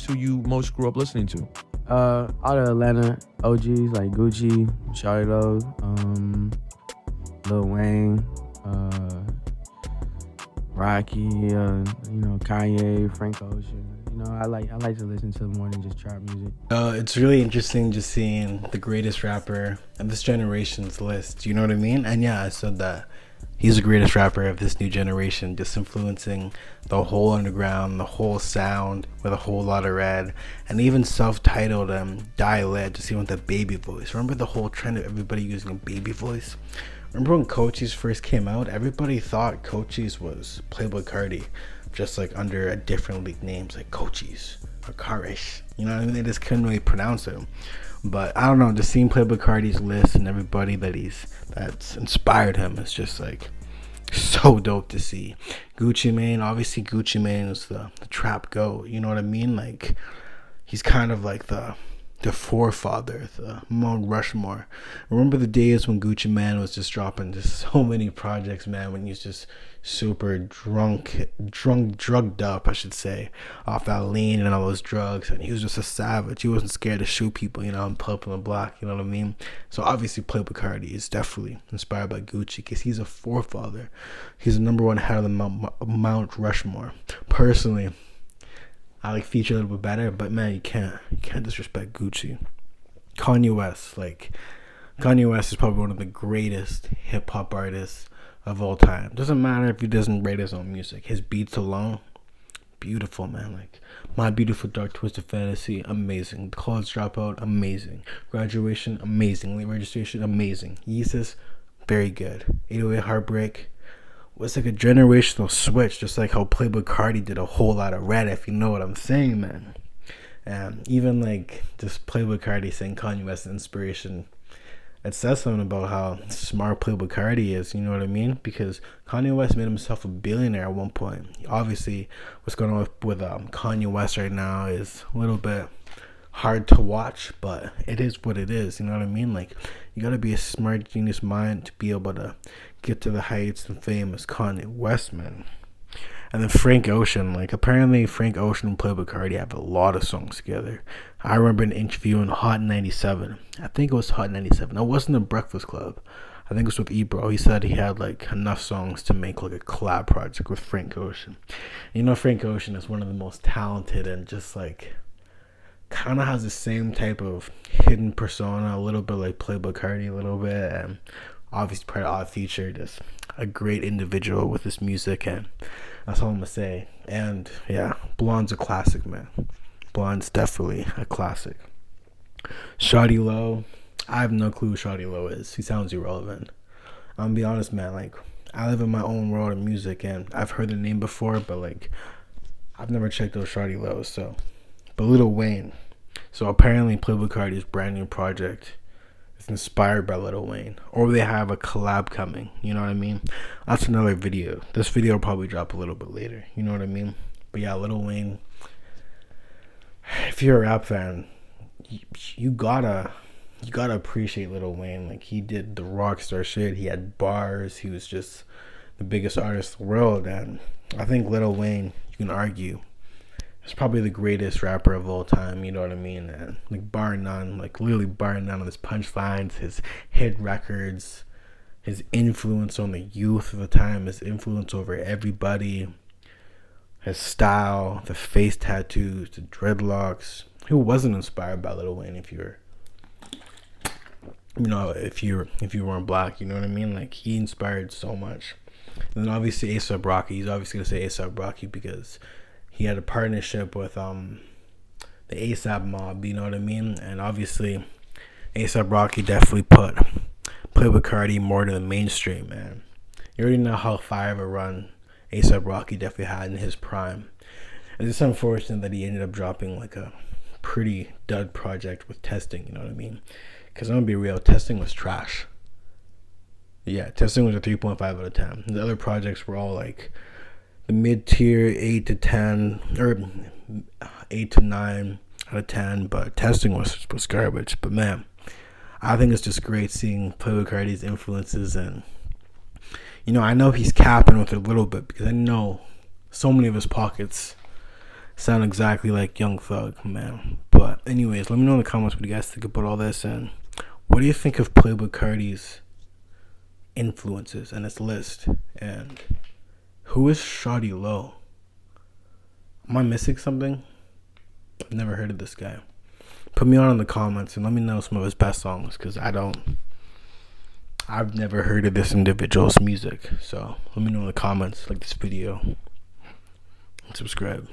who you most grew up listening to? All the Atlanta OGs like Gucci, Shawty Lo, Lil Wayne, uh, Rocky, Kanye, Frank Ocean. I like to listen to more than just trap music. It's really interesting just seeing the greatest rapper of this generation's list. You know what I mean? And yeah, I said that he's the greatest rapper of this new generation, just influencing the whole underground, the whole sound with a whole lot of red, and even self-titled dialect, just even with the baby voice. Remember the whole trend of everybody using a baby voice? Remember when Cochise first came out? Everybody thought Cochise was Playboi Carti, just like under a different league names like Cochise or Karish. You know what I mean? They just couldn't really pronounce it. But I don't know, just seeing Playboi Carti's list and everybody that's inspired him is just like so dope to see. Gucci Mane, obviously Gucci Mane is the trap goat. You know what I mean? Like he's kind of like the forefather, the Mount Rushmore. Remember the days when Gucci Mane was just dropping just so many projects, man, when he's just super drugged up, I should say, off that lean and all those drugs, and he was just a savage. He wasn't scared to shoot people, and pull up in the block, you know what I mean? So obviously Playboi Carti is definitely inspired by Gucci because he's a forefather. He's the number one head of the Mount Rushmore. Personally, I like Feature a little bit better, but man, you can't disrespect Gucci. Kanye West is probably one of the greatest hip hop artists of all time. Doesn't matter if he doesn't write his own music. His beats alone, beautiful, man. Like My Beautiful Dark Twisted Fantasy, amazing. College Dropout, amazing. Graduation, amazing. Late Registration, amazing. Yeezus, very good. 808 Heartbreak was like a generational switch, just like how Playboi Carti did a whole lot of red, if you know what I'm saying, man. And even like just Playboi Carti saying Kanye West's inspiration, it says something about how smart Playboi Carti is, you know what I mean? Because Kanye West made himself a billionaire at one point. Obviously, what's going on with Kanye West right now is a little bit hard to watch, but it is what it is, you know what I mean? Like, you gotta be a smart genius mind to be able to get to the heights and fame as Kanye West, man. And then Frank Ocean, like apparently Frank Ocean and Playboi Carti have a lot of songs together. I remember an interview in Hot 97. I think it was Hot 97. It wasn't the Breakfast Club. I think it was with Ebro. He said he had like enough songs to make like a collab project with Frank Ocean. Frank Ocean is one of the most talented and just like kind of has the same type of hidden persona, a little bit like Playboi Carti, a little bit, and obviously part of Odd Future, just a great individual with his music, and that's all I'm gonna say. And yeah, Blonde's a classic, man. Blonde's definitely a classic. Shawty Lo, I have no clue who Shawty Lo is. He sounds irrelevant. I'm gonna be honest, man. Like, I live in my own world of music, and I've heard the name before, but like, I've never checked out Shawty Lo. So, but Lil Wayne. So apparently, Playboi Carti's brand new project is inspired by Lil Wayne, or they have a collab coming. You know what I mean? That's another video. This video will probably drop a little bit later. You know what I mean? But yeah, Lil Wayne. If you're a rap fan, you gotta appreciate Lil Wayne. Like, he did the rock star shit. He had bars. He was just the biggest artist in the world. And I think Lil Wayne, you can argue, is probably the greatest rapper of all time. You know what I mean? And like, bar none. Like, literally bar none of his punchlines, his hit records, his influence on the youth of the time, his influence over everybody, his style, the face tattoos, the dreadlocks. Who wasn't inspired by Lil Wayne if you weren't black, you know what I mean? Like, he inspired so much. And then obviously A$AP Rocky. He's obviously gonna say A$AP Rocky because he had a partnership with the A$AP Mob, you know what I mean? And obviously A$AP Rocky definitely put Playboi Carti more to the mainstream, man. You already know how fire of a run A$AP Rocky definitely had in his prime. It's just unfortunate that he ended up dropping like a pretty dud project with Testing, you know what I mean? Because I'm gonna be real, Testing was trash. Yeah, Testing was a 3.5 out of 10. The other projects were all like the mid-tier 8 to 10 or 8 to 9 out of 10, but Testing was garbage. But man, I think it's just great seeing Playboi Carti's influences, and I know he's capping with it a little bit because I know so many of his pockets sound exactly like Young Thug, man. But anyways, let me know in the comments what you guys think about all this, and what do you think of Playboi Carti's influences and his list, and who is Shawty Lo? Am I missing something? I've never heard of this guy. Put me on in the comments and let me know some of his best songs, because I've never heard of this individual's music. So let me know in the comments, like this video, and subscribe.